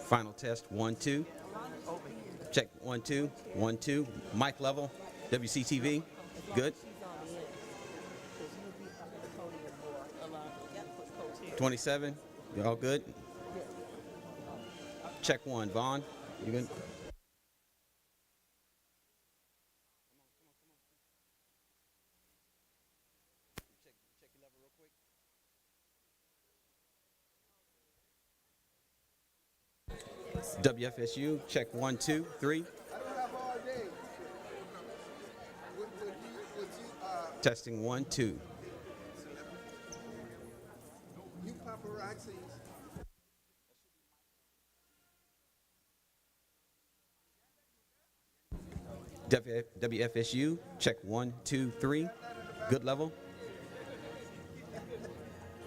Final test, 1, 2. Check, 1, 2, 1, 2. Mic level, WCTV. Good. 27. You all good? Check 1. Vaughn, you good? WFSU, check 1, 2, 3. Testing 1, 2. You paparazzis. WFSU, check 1, 2, 3. Good level.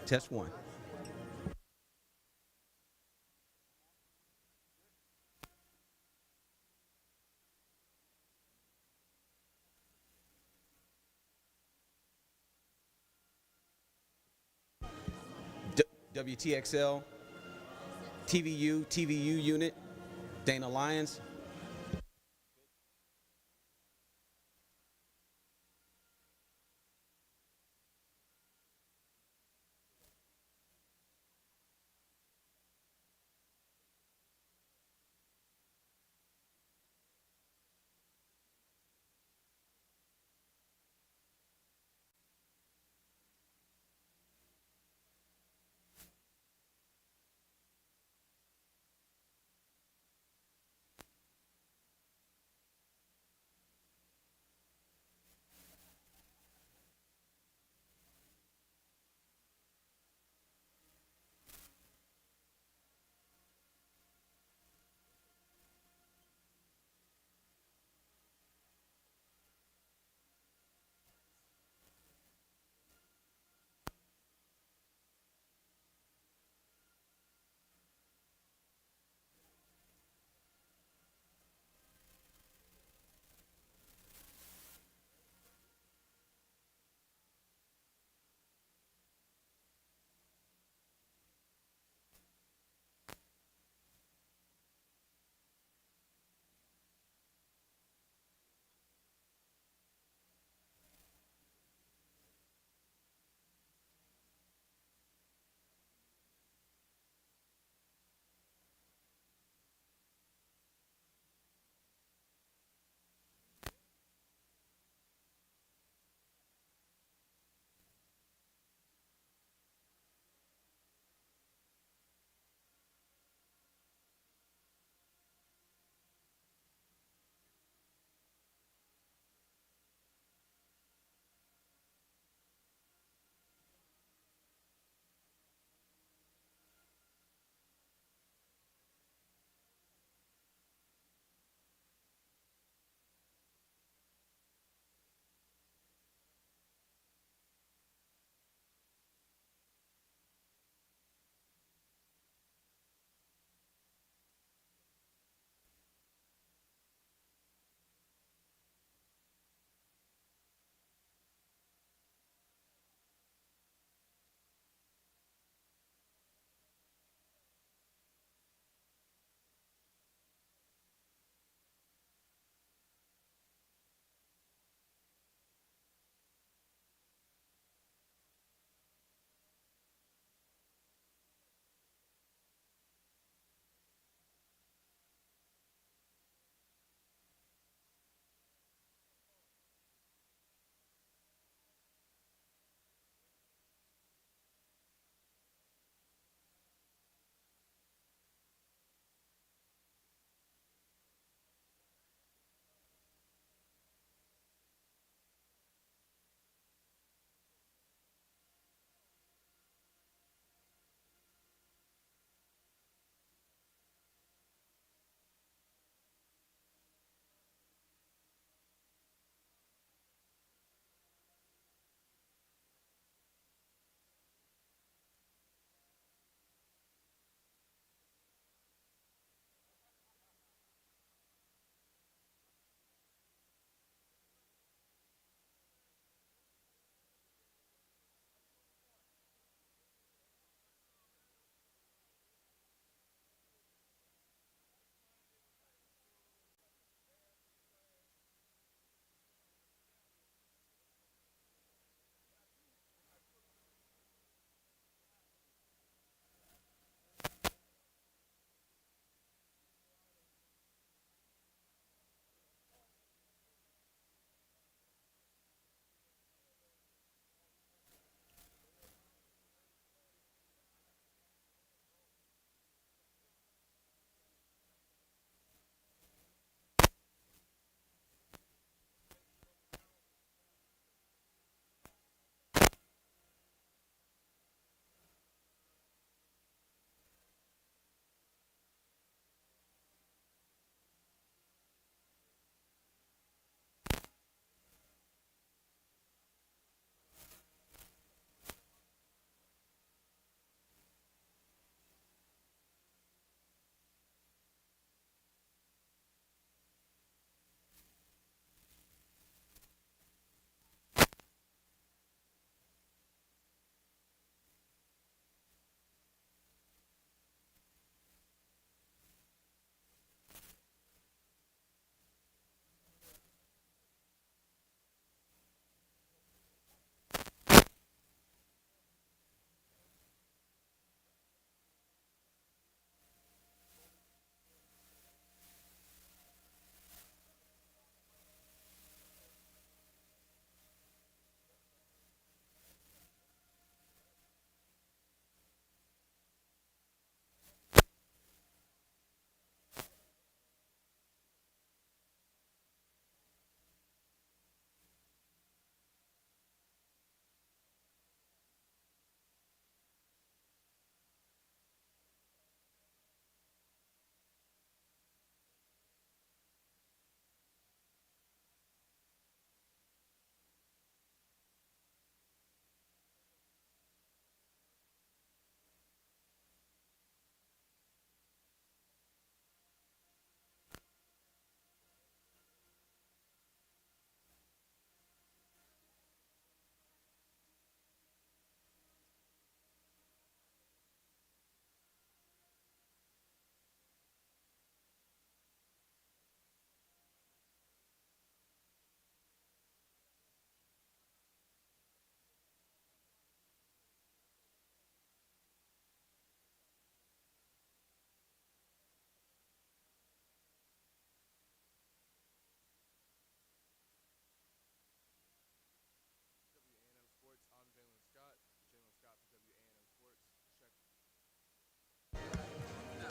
Test 1. WTXL, TVU unit, Dana Lyons.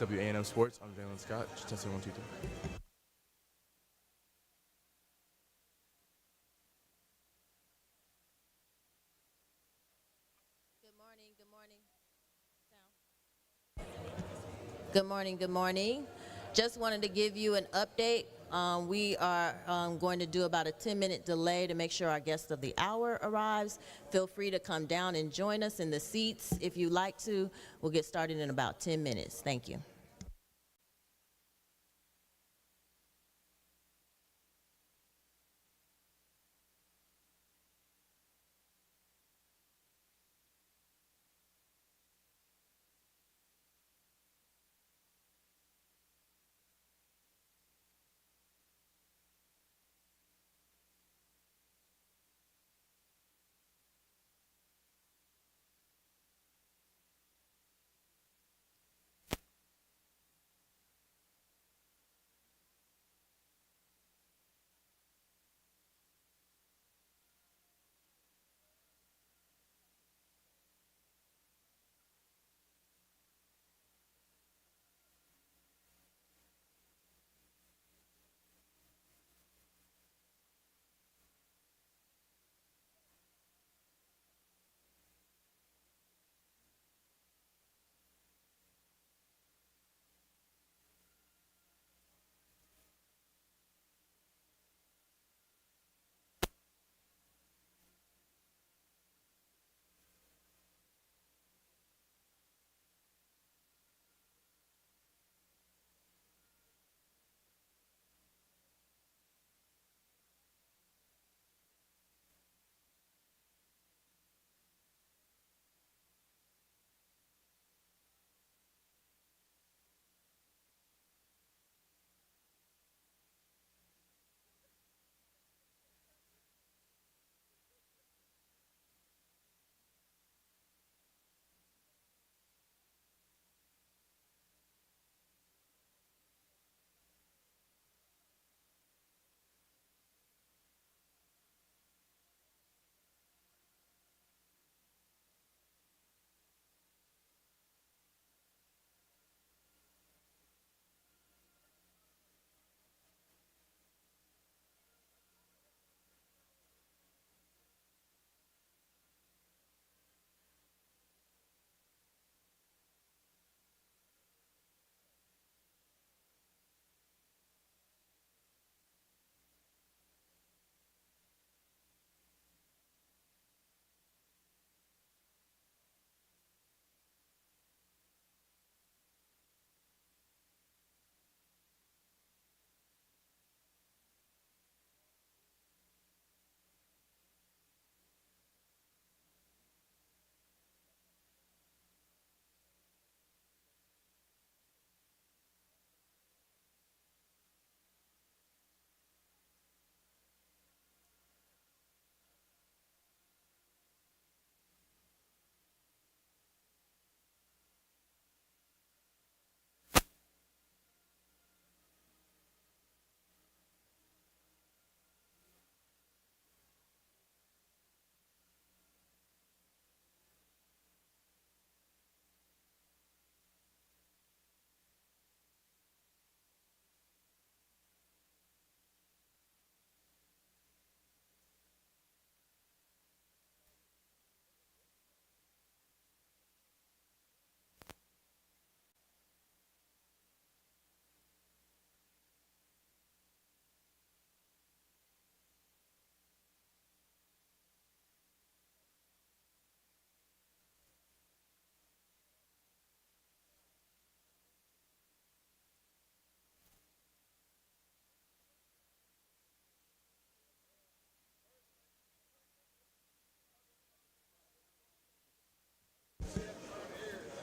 WANM Sports. I'm Jalen Scott. Testing 1, 2, 3. Good morning, good morning. Just wanted to give you an update. We are going to do about a 10-minute delay to make sure our guest of the hour arrives. Feel free to come down and join us in the seats if you like to. We'll get started in about 10 minutes. Thank you.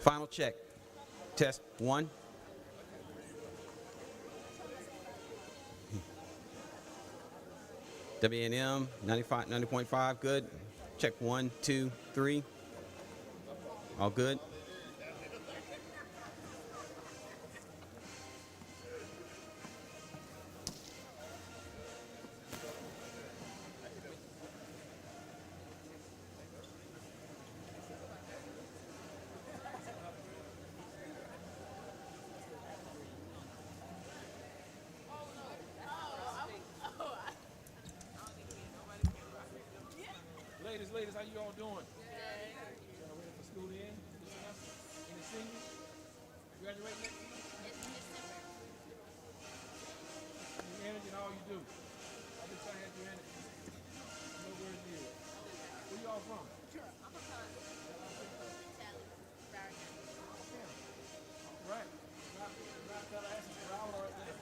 Final check. Test 1. WNM 95, 90.5, good. Check 1, 2, 3. All good. you all doing? Y'all ready for school to end this semester? Any seniors? Graduating next year? You manage in all you do. I've been trying to have you in it. No word is. Where you all from? Right. Right, Tallahassee. Right there.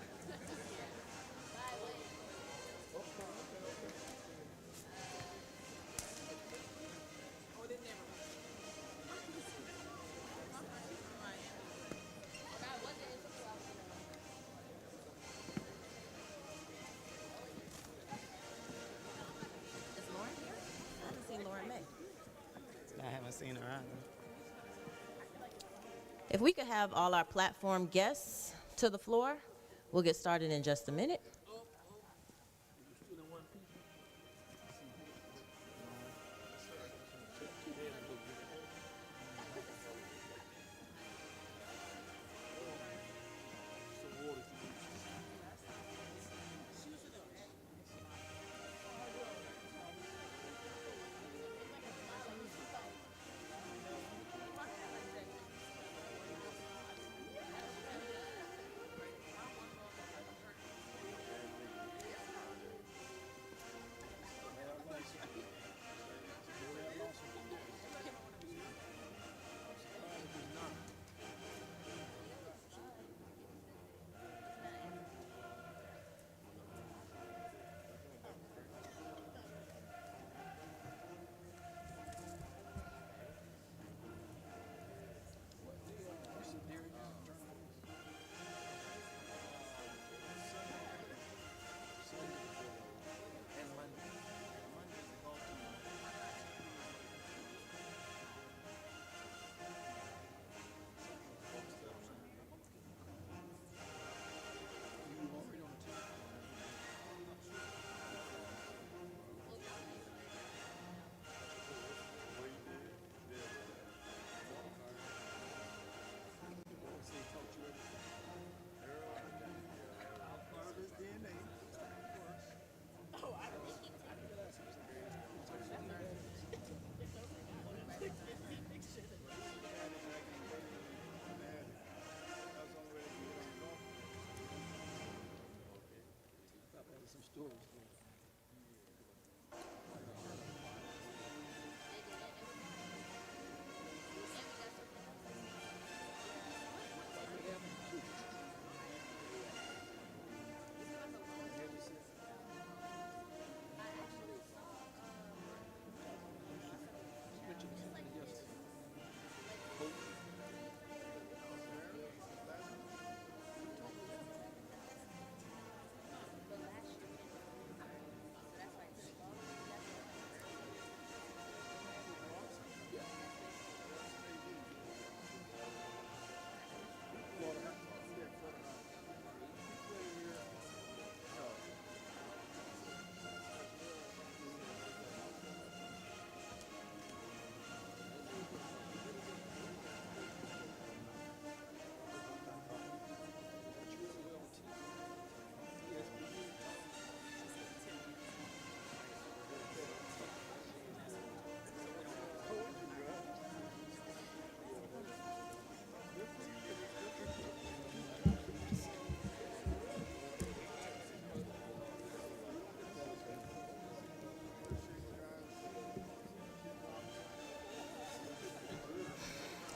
Is Lauren here? I haven't seen Lauren May. I haven't seen her either. If we could have all our platform guests to the floor, we'll get started in just a minute.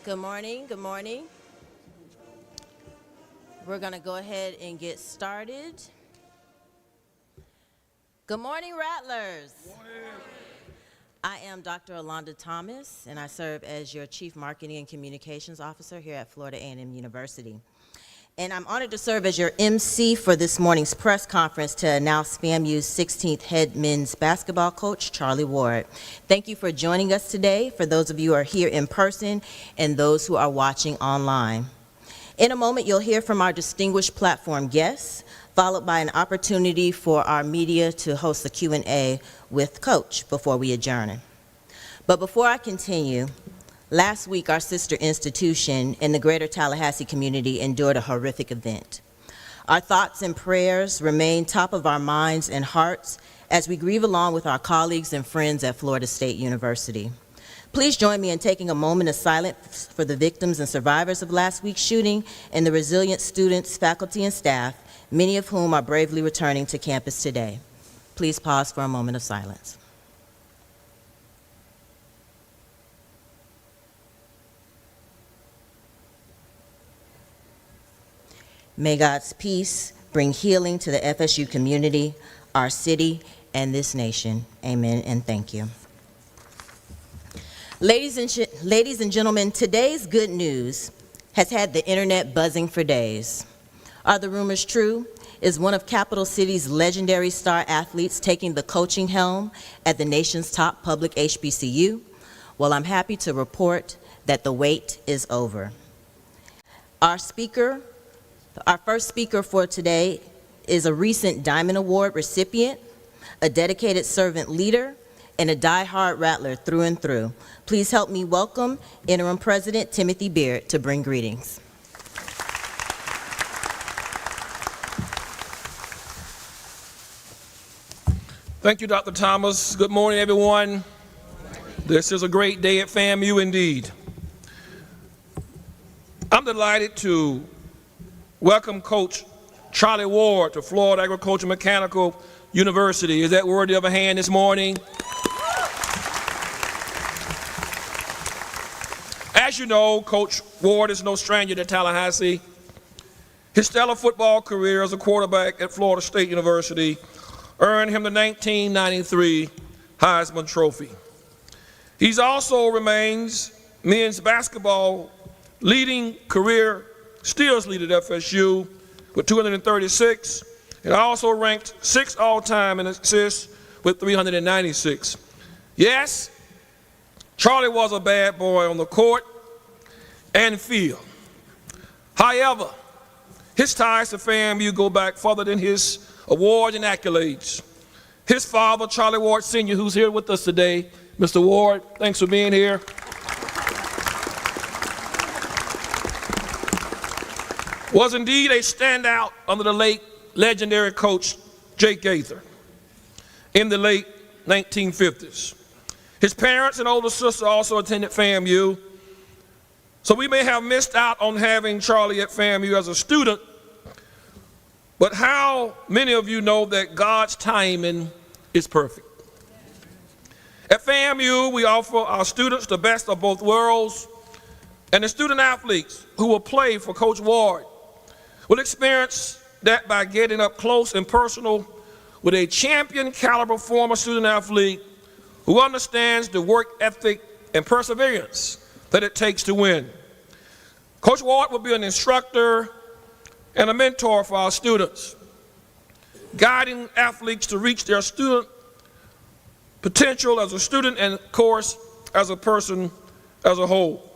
Good morning, good morning. We're gonna go ahead and get started. Good morning, Rattlers. I am Dr. Alonda Thomas, and I serve as your Chief Marketing and Communications Officer here at Florida A&M University. And I'm honored to serve as your MC for this morning's press conference to announce FAMU's 16th head men's basketball coach, Charlie Ward. Thank you for joining us today, for those of you who are here in person and those who are watching online. In a moment, you'll hear from our distinguished platform guests, followed by an opportunity for our media to host a Q&A with Coach before we adjourn. But before I continue, last week our sister institution in the greater Tallahassee community endured a horrific event. Our thoughts and prayers remain top of our minds and hearts as we grieve along with our colleagues and friends at Florida State University. Please join me in taking a moment of silence for the victims and survivors of last week's shooting and the resilient students, faculty, and staff, many of whom are bravely returning to campus today. Please pause for a moment of silence. May God's peace bring healing to the FSU community, our city, and this nation. Amen and thank you. Ladies and gentlemen, today's good news has had the internet buzzing for days. Are the rumors true? Is one of Capital City's legendary star athletes taking the coaching helm at the nation's top public HBCU? Well, I'm happy to report that the wait is over. Our first speaker for today is a recent Diamond Award recipient, a dedicated servant leader, and a die-hard Rattler through and through. Please help me welcome Interim President Timothy Beard to bring greetings. Thank you, Dr. Thomas. Good morning, everyone. This is a great day at FAMU indeed. I'm delighted to welcome Coach Charlie Ward to Florida Agricultural Mechanical University. Is that worthy of a hand this morning? As you know, Coach Ward is no stranger to Tallahassee. His stellar football career as a quarterback at Florida State University earned him the 1993 Heisman Trophy. He also remains men's basketball leading career steals leader at FSU with 236, and also ranked 6th all-time in assists with 396. Yes, Charlie was a bad boy on the court and field. However, his ties to FAMU go back further than his awards and accolades. His father, Charlie Ward Sr., who's here with us today. Mr. Ward, thanks for being here. Was indeed a standout under the late legendary coach Jake Gaither in the late 1950s. His parents and older sister also attended FAMU, so we may have missed out on having Charlie at FAMU as a student, but how many of you know that God's timing is perfect? At FAMU, we offer our students the best of both worlds, and the student athletes who will play for Coach Ward will experience that by getting up close and personal with a champion caliber former student athlete who understands the work ethic and perseverance that it takes to win. Coach Ward will be an instructor and a mentor for our students, guiding athletes to reach their student potential as a student and, of course, as a person as a whole.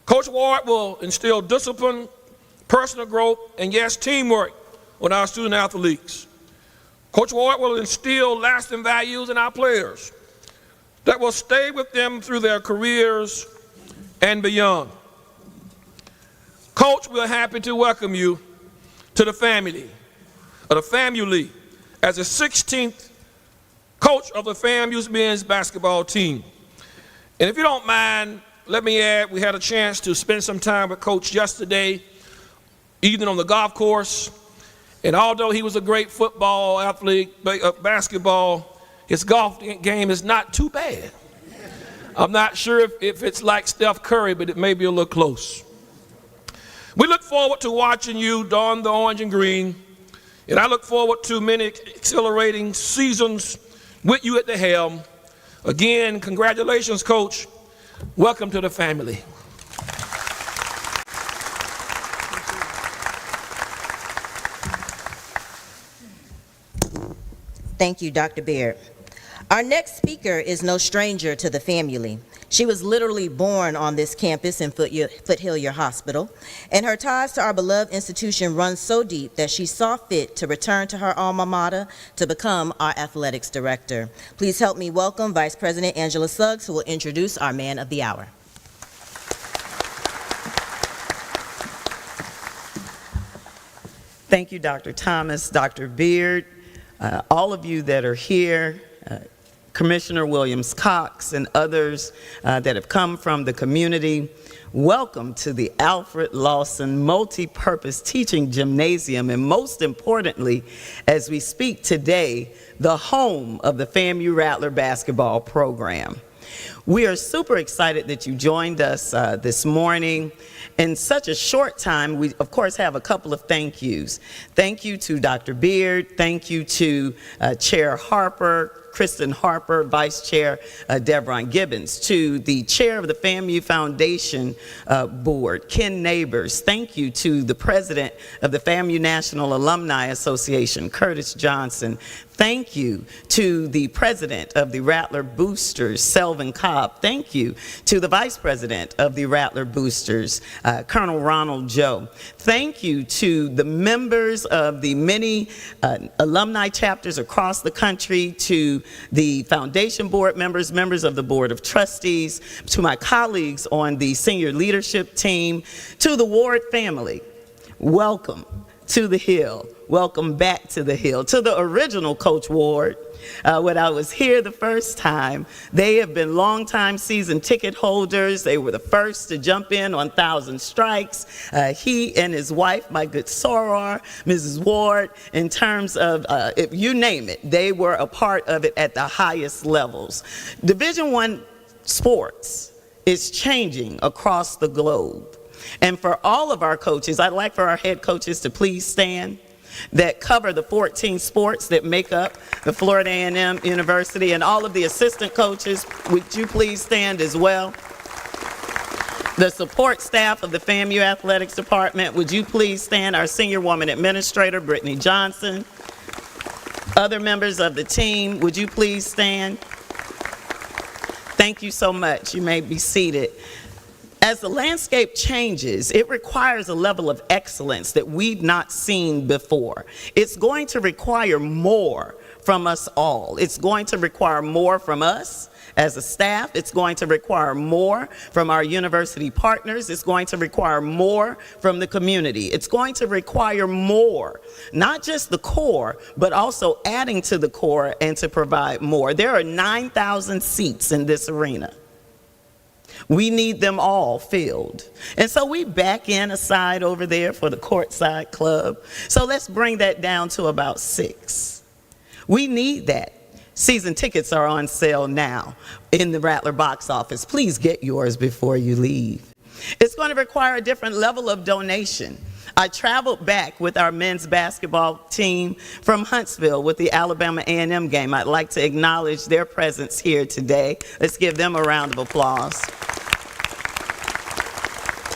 Coach Ward will instill discipline, personal growth, and yes, teamwork with our student athletes. Coach Ward will instill lasting values in our players that will stay with them through their careers and beyond. Coach, we're happy to welcome you to the family, as the 16th coach of the FAMU's men's basketball team. And if you don't mind, let me add, we had a chance to spend some time with Coach yesterday, evening on the golf course. And although he was a great football athlete, basketball, his golf game is not too bad. I'm not sure if it's like Steph Curry, but it may be a little close. We look forward to watching you don the orange and green, and I look forward to many exhilarating seasons with you at the helm. Again, congratulations, Coach. Welcome to the family. Thank you, Dr. Beard. Our next speaker is no stranger to the family. She was literally born on this campus in Foothill Hospital, and her ties to our beloved institution run so deep that she saw fit to return to her alma mater to become our athletics director. Please help me welcome Vice President Angela Suggs, who will introduce our man of the hour. Thank you, Dr. Thomas, Dr. Beard, all of you that are here, Commissioner Williams-Cox, and others that have come from the community. Welcome to the Alfred Lawson Multi-Purpose Teaching Gymnasium, and most importantly, as we speak today, the home of the FAMU Rattler basketball program. We are super excited that you joined us this morning. In such a short time, we of course have a couple of thank yous. Thank you to Dr. Beard, thank you to Chair Harper, Kristen Harper, Vice Chair Devron Gibbons, to the Chair of the FAMU Foundation Board, Ken Neighbors. Thank you to the President of the FAMU National Alumni Association, Curtis Johnson. Thank you to the President of the Rattler Boosters, Selvin Cobb. Thank you to the Vice President of the Rattler Boosters, Colonel Ronald Joe. Thank you to the members of the many alumni chapters across the country, to the foundation board members, members of the Board of Trustees, to my colleagues on the senior leadership team, to the Ward family. Welcome to the Hill. Welcome back to the Hill. To the original Coach Ward, when I was here the first time, they have been longtime season ticket holders. They were the first to jump in on Thousand Strikes. He and his wife, my good soror, Mrs. Ward, in terms of, if you name it, they were a part of it at the highest levels. Division I sports is changing across the globe. And for all of our coaches, I'd like for our head coaches to please stand, that cover the 14 sports that make up the Florida A&M University, and all of the assistant coaches, would you please stand as well? The support staff of the FAMU Athletics Department, would you please stand? Our senior woman administrator, Brittany Johnson. Other members of the team, would you please stand? Thank you so much. You may be seated. As the landscape changes, it requires a level of excellence that we've not seen before. It's going to require more from us all. It's going to require more from us as a staff. It's going to require more from our university partners. It's going to require more from the community. It's going to require more, not just the core, but also adding to the core and to provide more. There are 9,000 seats in this arena. We need them all filled. And so we back in a side over there for the courtside club. So let's bring that down to about 6. We need that. Season tickets are on sale now in the Rattler box office. Please get yours before you leave. It's going to require a different level of donation. I traveled back with our men's basketball team from Huntsville with the Alabama A&M game. I'd like to acknowledge their presence here today. Let's give them a round of applause.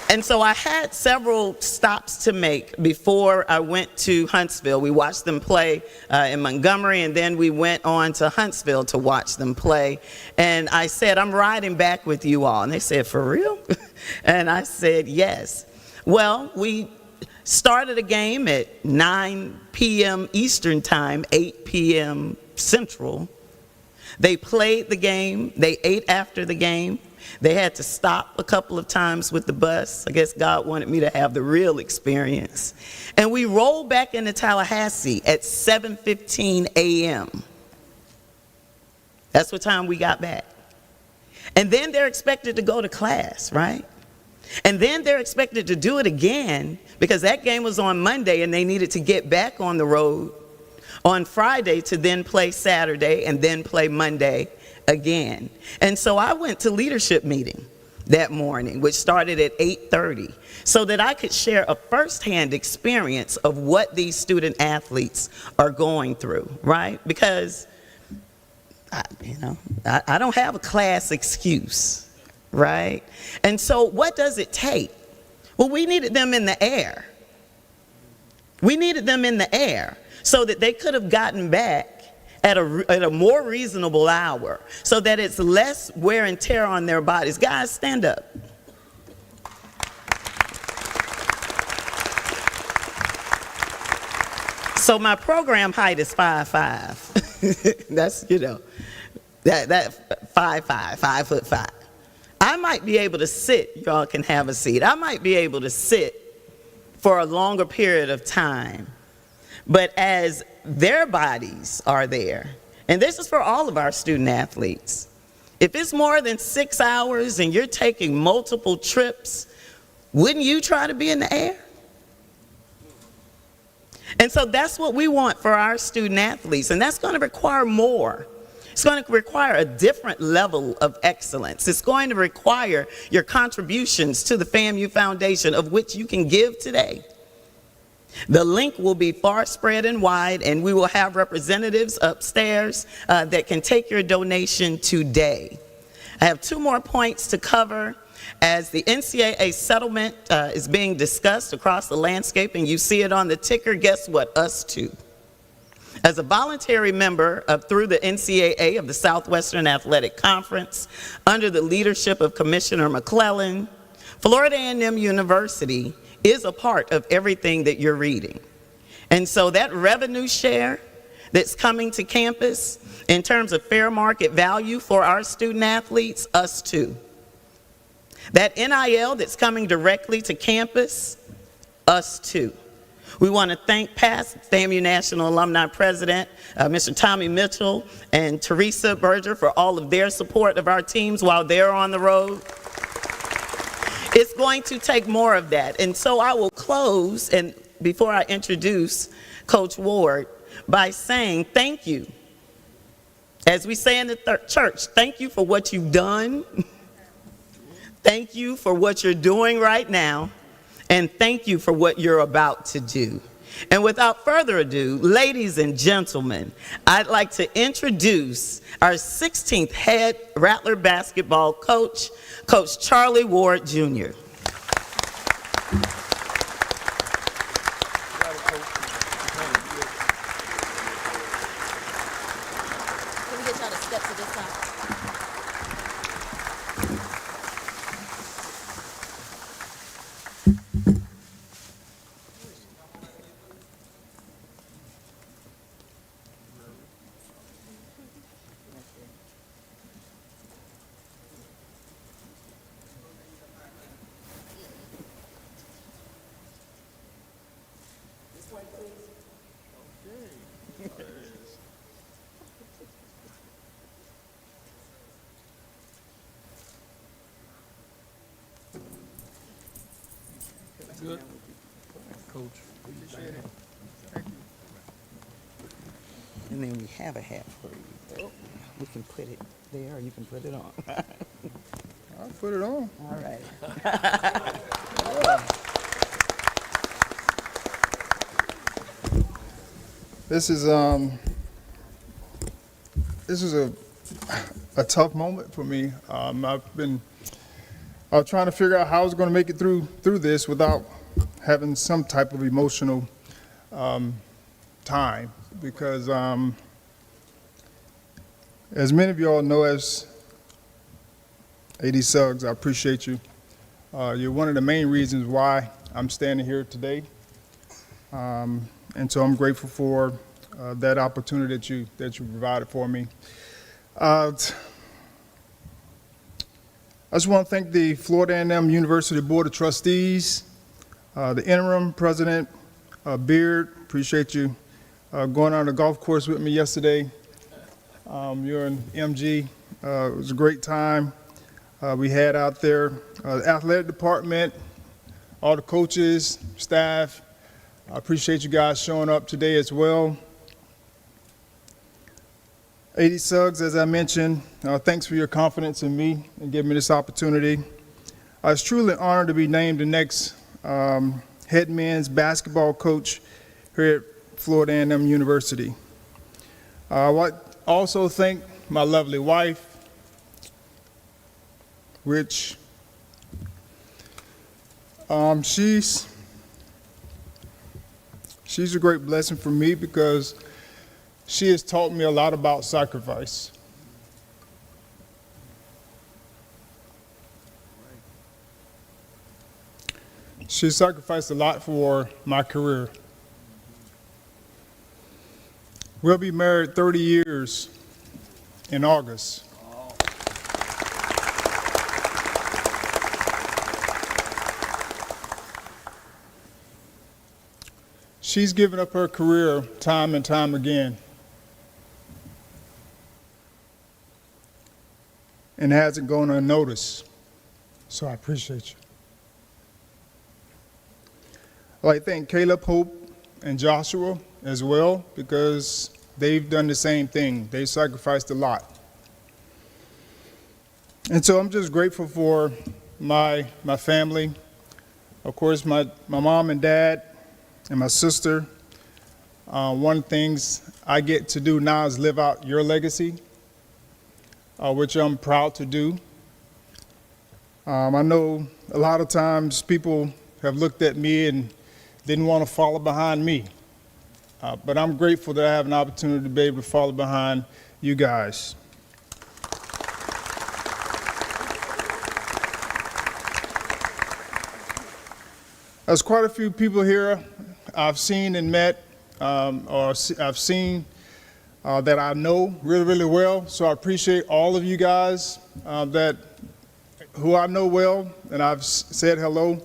And so I had several stops to make before I went to Huntsville. We watched them play in Montgomery, and then we went on to Huntsville to watch them play. And I said, I'm riding back with you all. And they said, for real? And I said, yes. Well, we started a game at 9 p.m. Eastern Time, 8 p.m. Central. They played the game. They ate after the game. They had to stop a couple of times with the bus. I guess God wanted me to have the real experience. And we rolled back into Tallahassee at 7:15 a.m. That's what time we got back. And then they're expected to go to class, right? And then they're expected to do it again because that game was on Monday and they needed to get back on the road on Friday to then play Saturday and then play Monday again. And so I went to leadership meeting that morning, which started at 8:30, so that I could share a firsthand experience of what these student athletes are going through, right? Because, I don't have a class excuse, right? And so what does it take? Well, we needed them in the air. We needed them in the air so that they could have gotten back at a more reasonable hour so that it's less wear and tear on their bodies. Guys, stand up. So my program height is 5'5". That's, that 5'5", 5'5". I might be able to sit, y'all can have a seat. I might be able to sit for a longer period of time But as their bodies are there, and this is for all of our student athletes, if it's more than 6 hours and you're taking multiple trips, wouldn't you try to be in the air? And so that's what we want for our student athletes, and that's going to require more. It's going to require a different level of excellence. It's going to require your contributions to the FAMU Foundation, of which you can give today. The link will be far spread and wide, and we will have representatives upstairs that can take your donation today. I have 2 more points to cover. As the NCAA settlement is being discussed across the landscape, and you see it on the ticker, guess what? Us too. As a voluntary member through the NCAA of the Southwestern Athletic Conference, under the leadership of Commissioner McClellan, Florida A&M University is a part of everything that you're reading. And so that revenue share that's coming to campus in terms of fair market value for our student athletes, us too. That NIL that's coming directly to campus, us too. We want to thank past FAMU National Alumni President, Mr. Tommy Mitchell and Teresa Berger for all of their support of our teams while they're on the road. It's going to take more of that. And so I will close, and before I introduce Coach Ward, by saying thank you. As we say in the church, thank you for what you've done. Thank you for what you're doing right now, and thank you for what you're about to do. And without further ado, ladies and gentlemen, I'd like to introduce our 16th head Rattler basketball coach, Coach Charlie Ward Jr. Can we get y'all to step to this side? Good. Coach. And then we have a hat for you. We can put it there, or you can put it on. I'll put it on. All right. This is a tough moment for me. I've been trying to figure out how I was going to make it through this without having some type of emotional time, because as many of you all know, as AD Suggs, I appreciate you. You're one of the main reasons why I'm standing here today. And so I'm grateful for that opportunity that you provided for me. I just want to thank the Florida A&M University Board of Trustees, the interim president, Beard. Appreciate you going on the golf course with me yesterday. You're in MG. It was a great time we had out there. The athletic department, all the coaches, staff. I appreciate you guys showing up today as well. AD Suggs, as I mentioned, thanks for your confidence in me and giving me this opportunity. I was truly honored to be named the next head men's basketball coach here at Florida A&M University. I want to also thank my lovely wife, which she's a great blessing for me, because she has taught me a lot about sacrifice. She sacrificed a lot for my career. We'll be married 30 years in August. She's given up her career time and time again and hasn't gone unnoticed. So I appreciate you. I'd like to thank Caleb, Hope, and Joshua as well, because they've done the same thing. They've sacrificed a lot. And so I'm just grateful for my family. Of course, my mom and dad and my sister. One of the things I get to do now is live out your legacy, which I'm proud to do. I know a lot of times people have looked at me and didn't want to follow behind me. But I'm grateful that I have an opportunity to be able to follow behind you guys. There's quite a few people here I've seen and met, I've seen that I know really, really well. So I appreciate all of you guys who I know well, and I've said hello.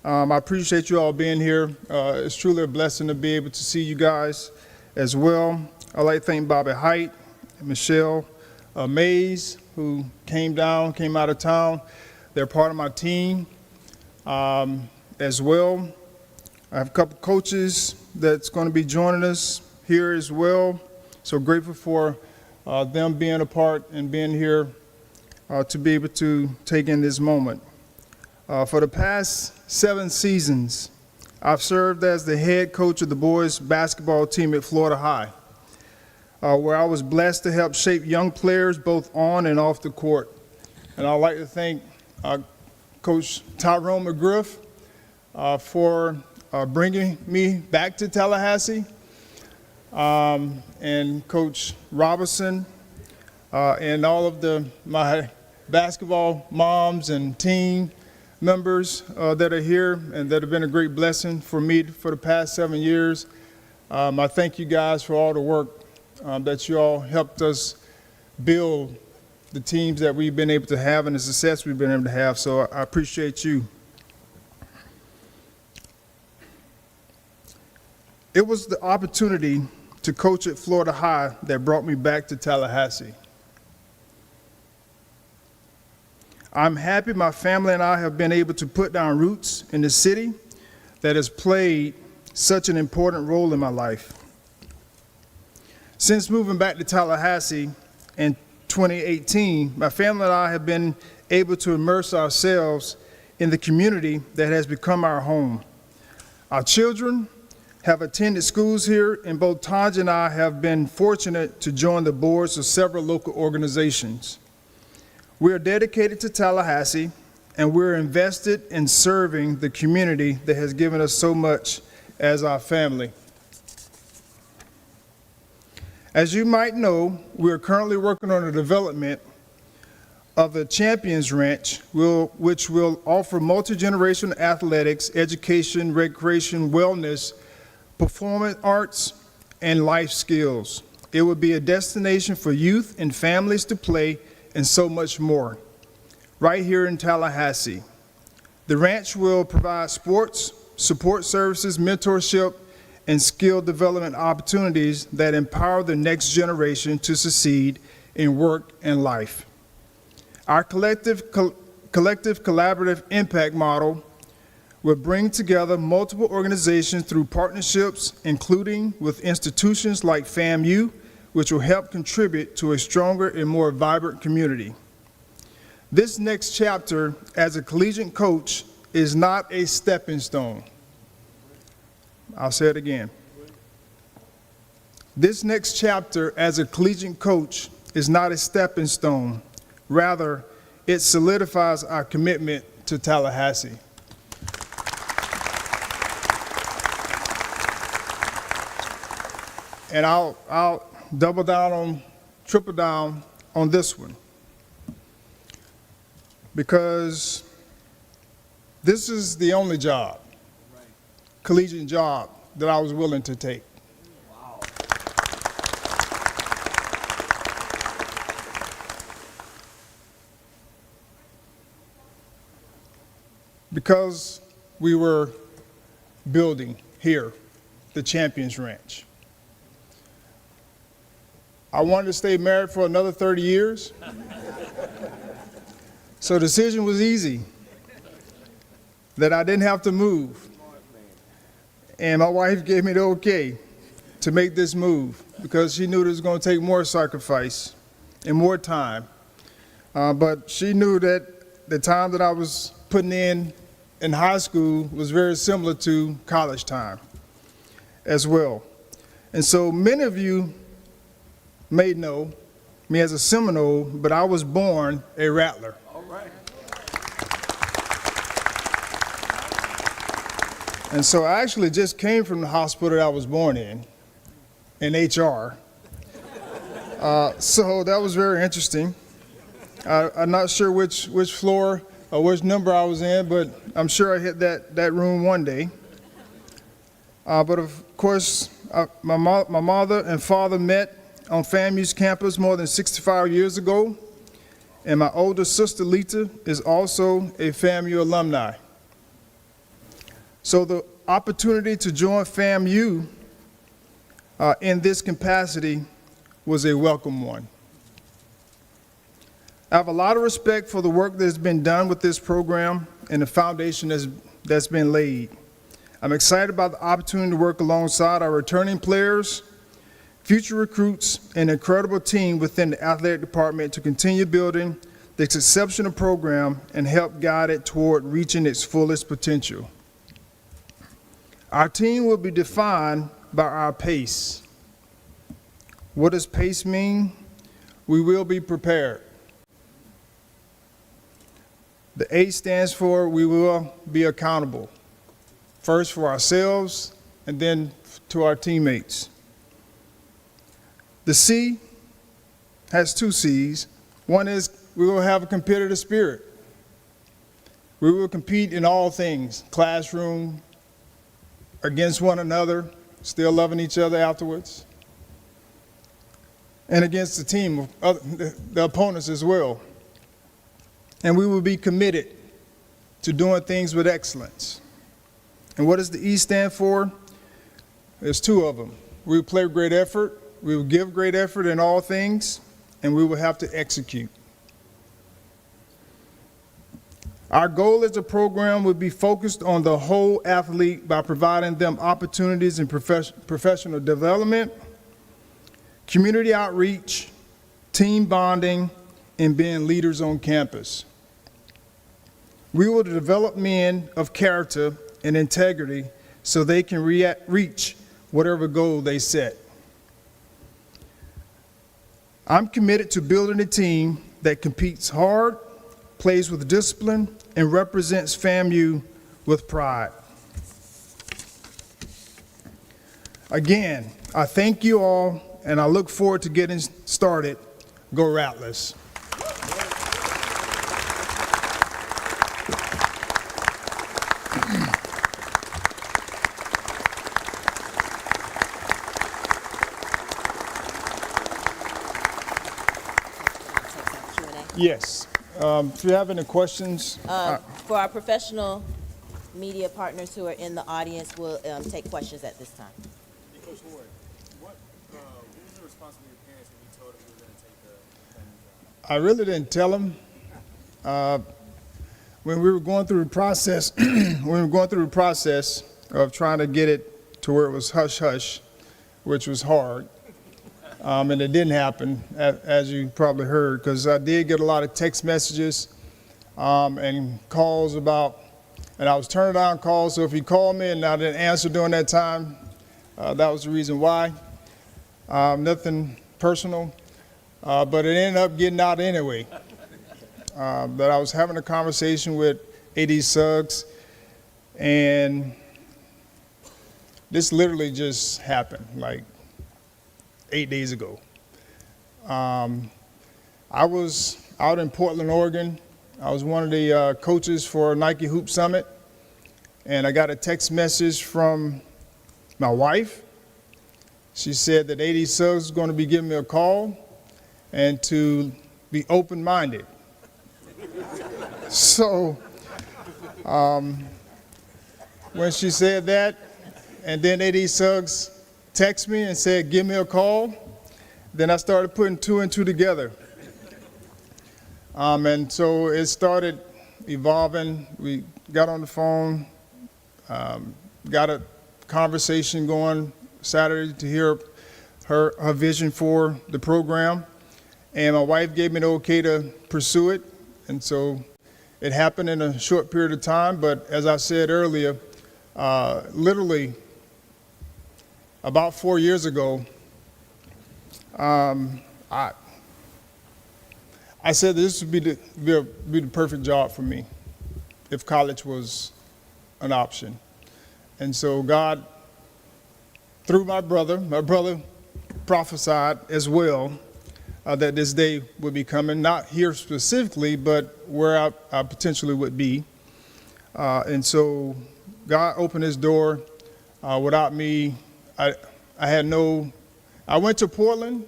I appreciate you all being here. It's truly a blessing to be able to see you guys as well. I'd like to thank Bobby Height, Michelle Mays, who came out of town. They're part of my team as well. I have a couple coaches that's going to be joining us here as well. So grateful for them being a part and being here to be able to take in this moment. For the past 7 seasons, I've served as the head coach of the boys basketball team at Florida High, where I was blessed to help shape young players both on and off the court. And I'd like to thank Coach Tyrone McGriff for bringing me back to Tallahassee, and Coach Robinson, and all of my basketball moms and team members that are here and that have been a great blessing for me for the past 7 years. I thank you guys for all the work that you all helped us build the teams that we've been able to have and the success we've been able to have. So I appreciate you. It was the opportunity to coach at Florida High that brought me back to Tallahassee. I'm happy my family and I have been able to put down roots in the city that has played such an important role in my life. Since moving back to Tallahassee in 2018, my family and I have been able to immerse ourselves in the community that has become our home. Our children have attended schools here, and both Tanja and I have been fortunate to join the boards of several local organizations. We are dedicated to Tallahassee, and we're invested in serving the community that has given us so much as our family. As you might know, we are currently working on the development of the Champions Ranch, which will offer multi-generational athletics, education, recreation, wellness, performance arts, and life skills. It will be a destination for youth and families to play and so much more, right here in Tallahassee. The ranch will provide sports, support services, mentorship, and skill development opportunities that empower the next generation to succeed in work and life. Our collective collaborative impact model will bring together multiple organizations through partnerships, including with institutions like FAMU, which will help contribute to a stronger and more vibrant community. This next chapter as a collegiate coach is not a stepping stone. I'll say it again. This next chapter as a collegiate coach is not a stepping stone. Rather, it solidifies our commitment to Tallahassee. And I'll triple down on this one, because this is the only job, collegiate job, that I was willing to take. Wow. Because we were building here the Champions Ranch. I wanted to stay married for another 30 years. So the decision was easy, that I didn't have to move. And my wife gave me the okay to make this move because she knew it was going to take more sacrifice and more time. But she knew that the time that I was putting in high school was very similar to college time as well. And so many of you may know me as a Seminole, but I was born a Rattler. All right. And so I actually just came from the hospital that I was born in HR. So that was very interesting. I'm not sure which floor or which number I was in, but I'm sure I hit that room one day. But of course, my mother and father met on FAMU's campus more than 65 years ago, and my older sister Lita is also a FAMU alumni. So the opportunity to join FAMU in this capacity was a welcome one. I have a lot of respect for the work that has been done with this program and the foundation that's been laid. I'm excited about the opportunity to work alongside our returning players, future recruits, and an incredible team within the athletic department to continue building this exceptional program and help guide it toward reaching its fullest potential. Our team will be defined by our pace. What does pace mean? We will be prepared. The A stands for we will be accountable, first for ourselves and then to our teammates. The C has two C's. One is we will have a competitive spirit. We will compete in all things, classroom, against one another, still loving each other afterwards, and against the team, the opponents as well. And we will be committed to doing things with excellence. And what does the E stand for? There's two of them. We will play with great effort, we will give great effort in all things, and we will have to execute. Our goal as a program would be focused on the whole athlete by providing them opportunities in professional development, community outreach, team bonding, and being leaders on campus. We will develop men of character and integrity so they can reach whatever goal they set. I'm committed to building a team that competes hard, plays with discipline, and represents FAMU with pride. Again, I thank you all, and I look forward to getting started. Go Rattlers. Yes. If you have any questions. For our professional media partners who are in the audience, we'll take questions at this time. Coach Ward, what was the response from your parents when you told them you were going to take the FAMU job? I really didn't tell them. When we were going through the process, of trying to get it to where it was hush-hush, which was hard, and it didn't happen, as you probably heard, because I did get a lot of text messages and calls about, and I was turning down calls, so if you called me and I didn't answer during that time, that was the reason why. Nothing personal, but it ended up getting out anyway. That I was having a conversation with A.D. Suggs, and this literally just happened, like 8 days ago. I was out in Portland, Oregon. I was one of the coaches for Nike Hoop Summit, and I got a text message from my wife. She said that A.D. Suggs was going to be giving me a call and to be open-minded. So when she said that, and then A.D. Suggs texted me and said, give me a call. Then I started putting two and two together. And so it started evolving. We got on the phone, got a conversation going Saturday to hear her vision for the program. And my wife gave me the okay to pursue it. And so it happened in a short period of time. But as I said earlier, literally about 4 years ago, I said this would be the perfect job for me if college was an option. And so God, through my brother prophesied as well that this day would be coming, not here specifically, but where I potentially would be. And so God opened his door without me. I went to Portland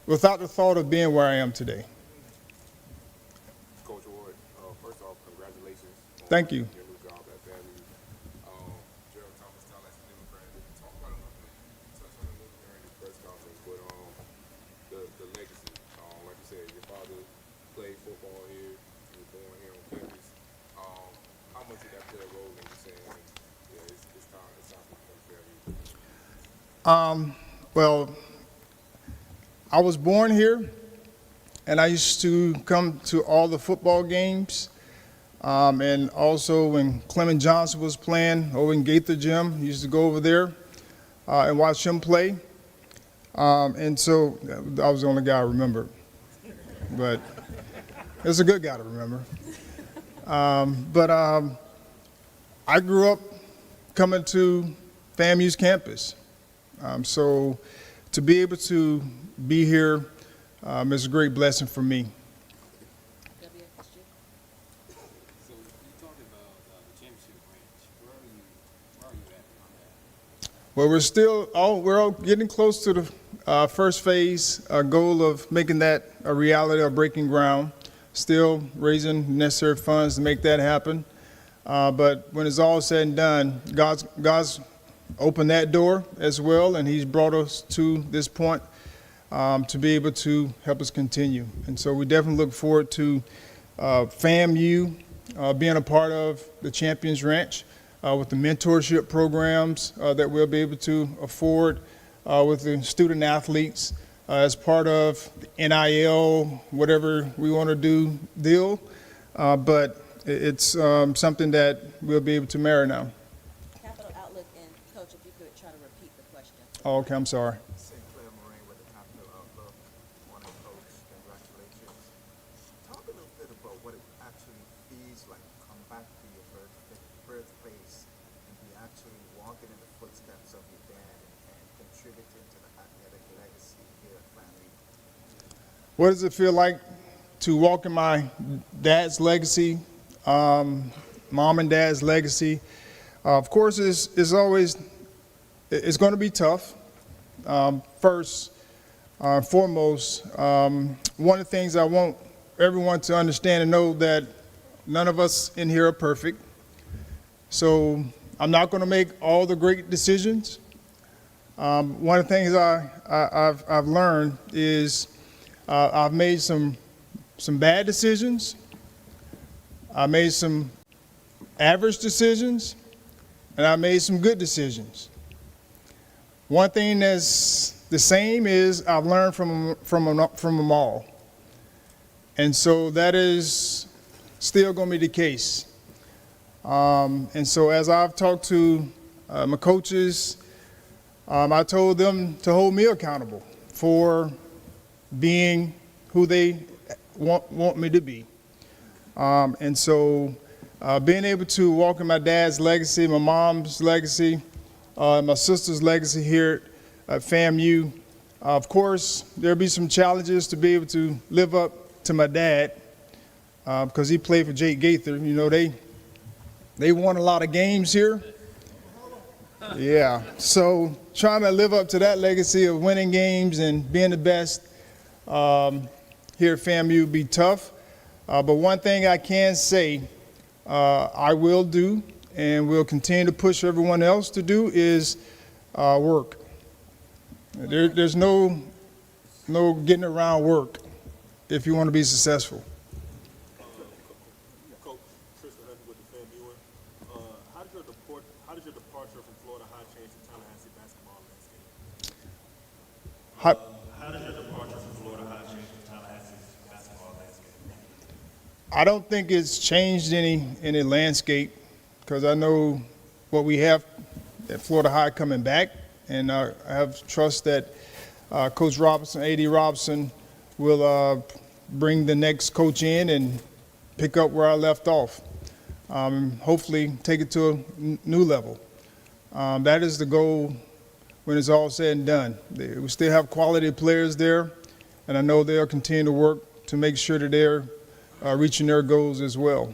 without the thought of being where I am today. Coach Ward, first off, congratulations. Thank you. On your new job at FAMU. Gerald Thomas, Tallahassee Democrat, talk about it a little bit. Touch on it a little during the press conference, but the legacy. Like you said, your father played football here. You were born here on campus. How much did that play a role in you saying, yeah, it's time to become FAMU? Well, I was born here, and I used to come to all the football games. And also when Clement Johnson was playing over in Gaither Gym, I used to go over there and watch him play. And so I was the only guy I remembered. But it's a good guy to remember. But I grew up coming to FAMU's campus. So to be able to be here is a great blessing for me. So you talked about the championship ranch. Where are you at on that? Well, we're all getting close to the first phase goal of making that a reality or breaking ground. Still raising the necessary funds to make that happen. But when it's all said and done, God's opened that door as well, and he's brought us to this point to be able to help us continue. And so we definitely look forward to FAMU being a part of the Champions Ranch with the mentorship programs that we'll be able to afford with the student athletes as part of the NIL, whatever we want to do deal. But it's something that we'll be able to marry now. Capital Outlook, and Coach, if you could try to repeat the question. Oh, okay, I'm sorry. St. Clair Moraine with the Capital Outlook. Morning, Coach. Congratulations. Talk a little bit about what it actually feels like to come back to your birthplace and be actually walking in the footsteps of your dad and contributing to the athletic legacy here at FAMU. What does it feel like to walk in my dad's legacy, mom and dad's legacy? Of course, it's always going to be tough. First and foremost, one of the things I want everyone to understand and know that none of us in here are perfect. So I'm not going to make all the great decisions. One of the things I've learned is I've made some bad decisions. I made some average decisions, and I made some good decisions. One thing that's the same is I've learned from them all. And so that is still going to be the case. And so as I've talked to my coaches, I told them to hold me accountable for being who they want me to be. And so being able to walk in my dad's legacy, my mom's legacy, my sister's legacy here at FAMU, of course, there'll be some challenges to be able to live up to my dad because he played for Jake Gaither. You know, they won a lot of games here. Yeah, so trying to live up to that legacy of winning games and being the best here at FAMU would be tough. But one thing I can say I will do and we'll continue to push everyone else to do is work. There's no getting around work if you want to be successful. Coach Tristan Hunter with the Fan Viewer. How does your departure from Florida High change the Tallahassee basketball landscape? How does your departure from Florida High change the Tallahassee basketball landscape? I don't think it's changed any landscape, because I know what we have at Florida High coming back, and I have trust that Coach Robinson, A.D. Robinson, will bring the next coach in and pick up where I left off. Hopefully take it to a new level. That is the goal when it's all said and done. We still have quality players there, and I know they'll continue to work to make sure that they're reaching their goals as well.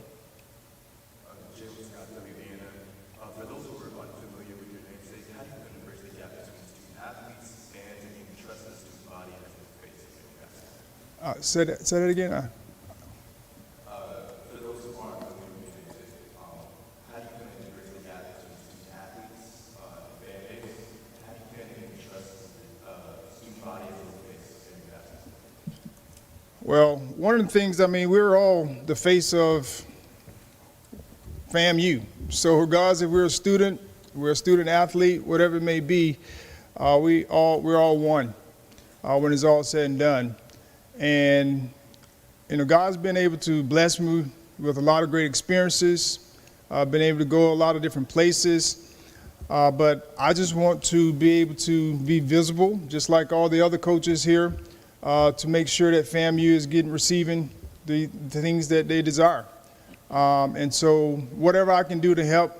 For those who are unfamiliar with your namesake, how do you kind of bridge the gap between student athletes, fans, and even trust the student body as the face of your basketball? Say that again. For those who aren't familiar with your namesake, how do you kind of bridge the gap between student athletes, fan base, and how do you kind of even trust the student body as the face of your basketball? Well, one of the things, we're all the face of FAMU. So regardless if we're a student athlete, whatever it may be, we're all one when it's all said and done. And, God's been able to bless me with a lot of great experiences. I've been able to go a lot of different places. But I just want to be able to be visible, just like all the other coaches here, to make sure that FAMU is receiving the things that they desire. And so whatever I can do to help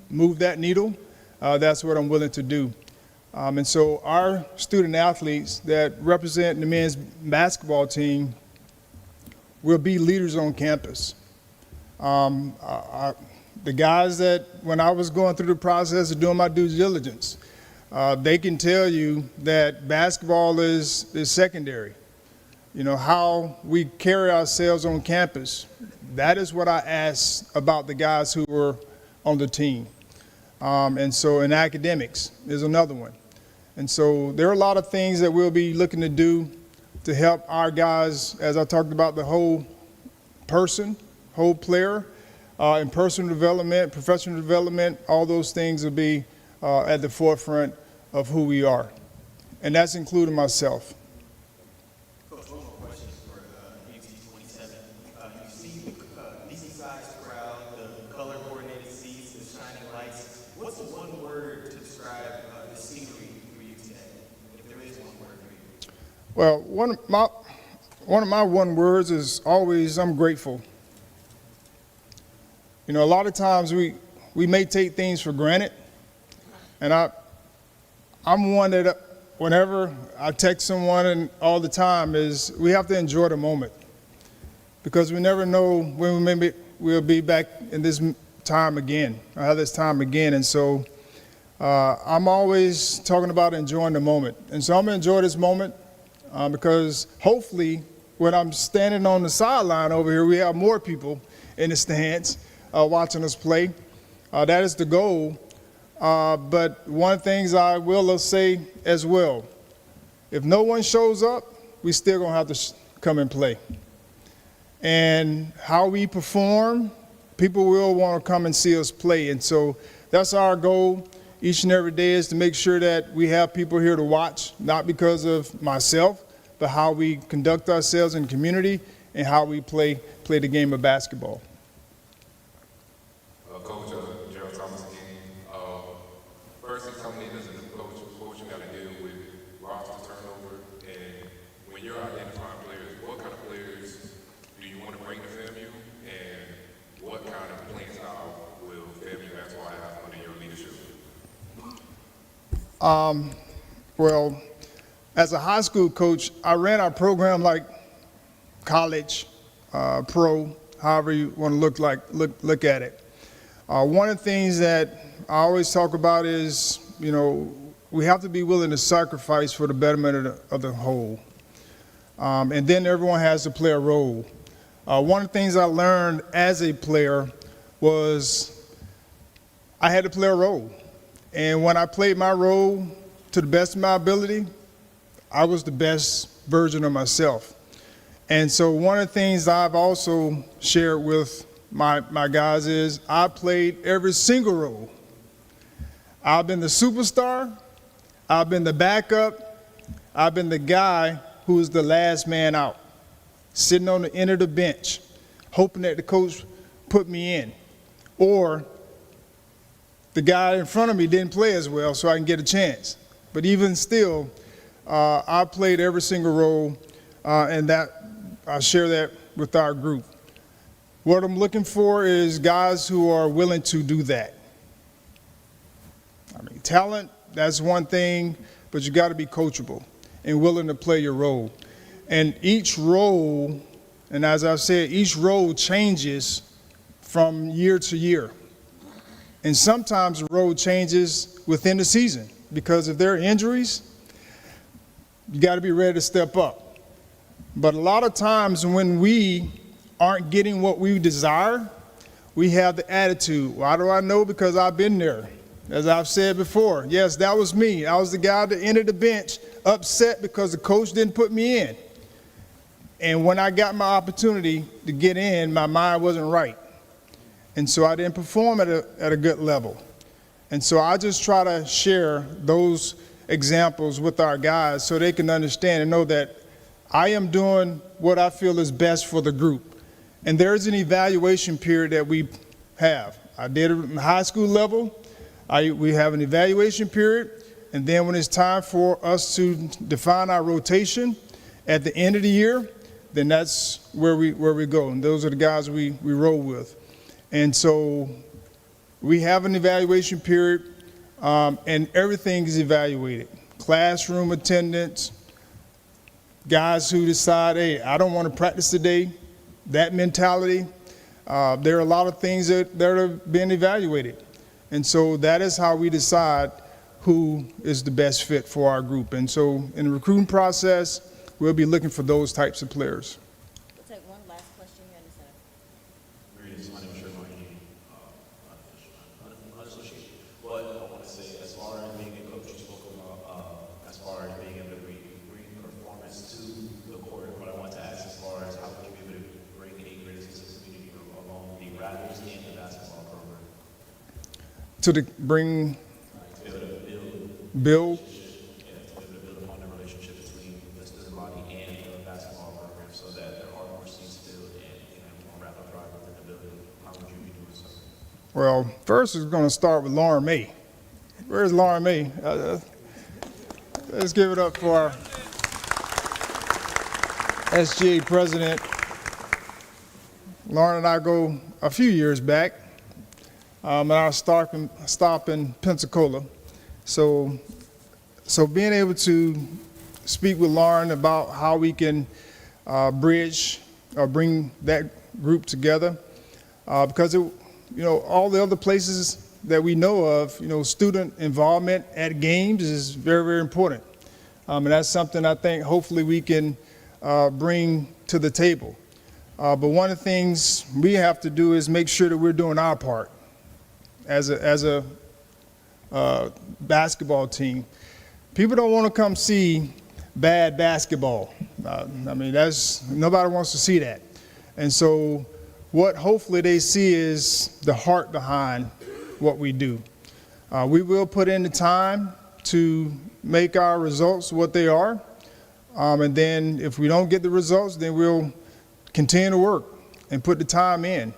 move that needle, that's what I'm willing to do. And so our student athletes that represent the men's basketball team will be leaders on campus. The guys that, when I was going through the process of doing my due diligence, they can tell you that basketball is secondary. How we carry ourselves on campus, that is what I asked about the guys who were on the team. And so in academics is another one. And so there are a lot of things that we'll be looking to do to help our guys, as I talked about, the whole person, whole player, in personal development, professional development, all those things will be at the forefront of who we are. And that's including myself. Coach, one more question for UT27. You see the decent-sized crowd, the color-coordinated seats, the shining lights. What's the one word to describe the scenery for you today, if there is one word for you? Well, one of my one words is always, I'm grateful. A lot of times we may take things for granted, and I'm one that whenever I text someone and all the time is we have to enjoy the moment, because we never know when we'll be back in this time again, or have this time again. And so I'm always talking about enjoying the moment. And so I'm going to enjoy this moment because hopefully when I'm standing on the sideline over here, we have more people in the stands watching us play. That is the goal. But one of the things I will say as well, if no one shows up, we still going to have to come and play. And how we perform, people will want to come and see us play. And so that's our goal each and every day, is to make sure that we have people here to watch, not because of myself, but how we conduct ourselves in the community and how we play the game of basketball. Coach Gerald Thomas again. First thing coming in as a new coach, what you got to deal with roster turnover, and when you're identifying players, what kind of players do you want to bring to FAMU, and what kind of playing style will FAMU basketball have under your leadership? Well, as a high school coach, I ran our program like college, pro, however you want to look at it. One of the things that I always talk about is, we have to be willing to sacrifice for the betterment of the whole. And then everyone has to play a role. One of the things I learned as a player was I had to play a role. And when I played my role to the best of my ability, I was the best version of myself. And so one of the things I've also shared with my guys is I played every single role. I've been the superstar, I've been the backup, I've been the guy who was the last man out, sitting on the end of the bench, hoping that the coach put me in. Or the guy in front of me didn't play as well, so I can get a chance. But even still, I played every single role, and that I share that with our group. What I'm looking for is guys who are willing to do that. I mean, talent, that's one thing, but you got to be coachable and willing to play your role. And each role, and as I said, each role changes from year to year. And sometimes the role changes within the season because if there are injuries, you got to be ready to step up. But a lot of times when we aren't getting what we desire, we have the attitude, why do I know? Because I've been there. As I've said before, yes, that was me. I was the guy at the end of the bench, upset because the coach didn't put me in. And when I got my opportunity to get in, my mind wasn't right. And so I didn't perform at a good level. And so I just try to share those examples with our guys so they can understand and know that I am doing what I feel is best for the group. And there's an evaluation period that we have. I did it at the high school level. We have an evaluation period. And then when it's time for us to define our rotation at the end of the year, then that's where we go. And those are the guys we roll with. And so we have an evaluation period, and everything is evaluated. Classroom attendance, guys who decide, hey, I don't want to practice today, that mentality. There are a lot of things that are being evaluated. And so that is how we decide who is the best fit for our group. And so in the recruiting process, we'll be looking for those types of players. We'll take one last question here in the center. Greetings, my name is Sherman Haney, unassociated. But I want to say, as far as being a coach, you spoke about, as far as being able to bring performance to the court. What I want to ask as far as how would you be able to bring any greatness to the community along the Raptors and the basketball program? Bring, To be able to build, to be able to build upon the relationship between the student body and the basketball program so that there are more seats filled and more rapid pride within the building. How would you be doing so? well, first is going to start with Lauren May. Where's Lauren May? Let's give it up for our SGA president. Lauren and I go a few years back at our stop in Pensacola. So being able to speak with Lauren about how we can bridge or bring that group together, because all the other places that we know of, student involvement at games is very, very important. And that's something I think hopefully we can bring to the table. But one of the things we have to do is make sure that we're doing our part as a basketball team. People don't want to come see bad basketball. Nobody wants to see that. And so what hopefully they see is the heart behind what we do. We will put in the time to make our results what they are. And then if we don't get the results, then we'll continue to work and put the time in.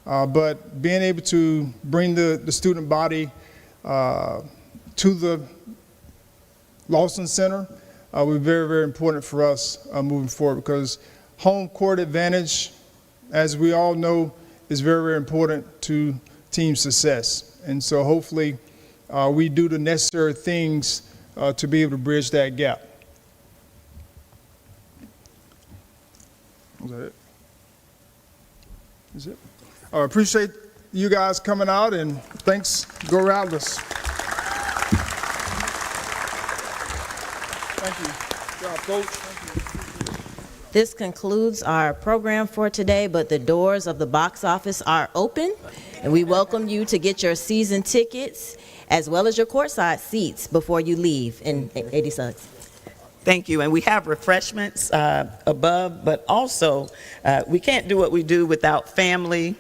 But being able to bring the student body to the Lawson Center will be very, very important for us moving forward, because home court advantage, as we all know, is very, very important to team success. And so hopefully we do the necessary things to be able to bridge that gap. Was that it? Is it? I appreciate you guys coming out, and thanks. Go Rattlers. Thank you. Good job, Coach. Thank you. This concludes our program for today, but the doors of the box office are open, And we welcome you to get your season tickets as well as your courtside seats before you leave in 80 Suggs. Thank you. And we have refreshments above, but also we can't do what we do without family.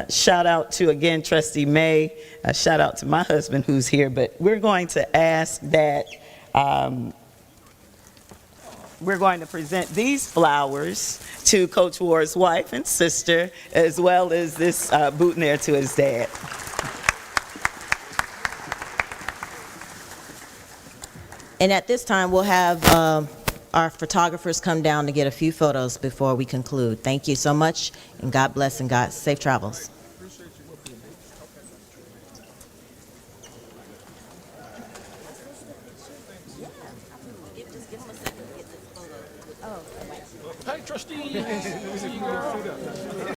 Shout out to, again, Trustee May. Shout out to my husband who's here. But we're going to ask that we're going to present these flowers to Coach Ward's wife and sister, as well as this boutonniere to his dad. And at this time, we'll have our photographers come down to get a few photos before we conclude. Thank you so much, and God bless and God safe travels. Hey, trustee.